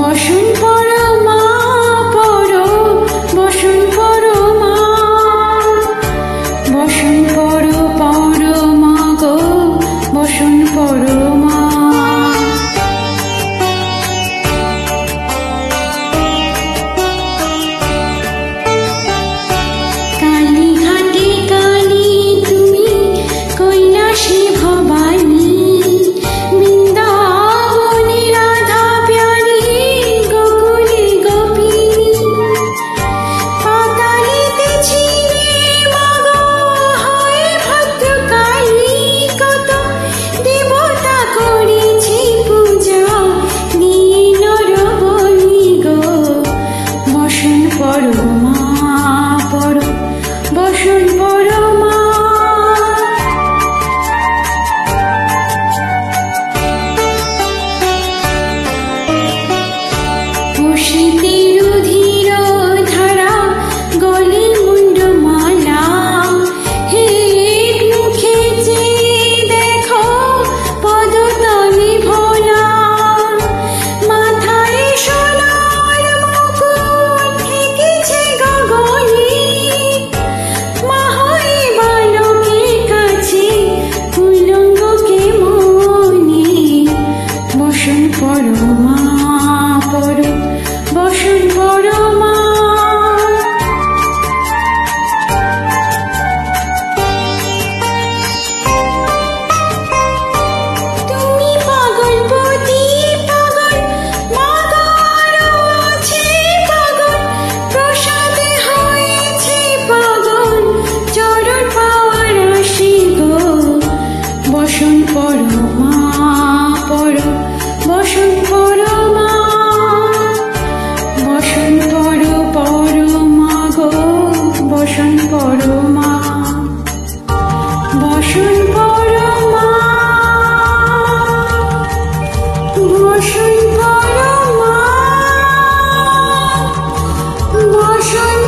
বসন পরমা পর, বসন পরমা, বসন পর পরমা গো, বসন পরমা। কালীঘাটে কালী তুমি, কৈলাসে ভবানী, বৃন্দাবনে রাধা প্যারী, গোকুলে গোপিনী। পাতালেতে ছিলে মাগো হয়ে ভদ্রকালী, কত দেবতা করেছে পূজা, দিয়ে নর বলি গো। বসন পরমা পর, বসন পরমা। বসিতে রুধির ধারা, গলে মুন্ডমালা, হে মুখে চেয়ে দেখো পদতলে ভোলা। মাথায় সোনার মুকুট ঠেকেছে গগনে, মা হয়ে বালকের কাছে উলঙ্গকে মনে। বসন পরমা পর, বসন পরমা। তুমি পাগলপতি পাগল, মাগো আরো আছে পাগল, প্রসাদে হয়েছে পাগল, চরণ পাওয়ার আসি গো। বসন পরমা পর, বসন পরমা, বসন পর পরমা গো, বসন পরমা, বসন পরমা, বসন পরমা, বসন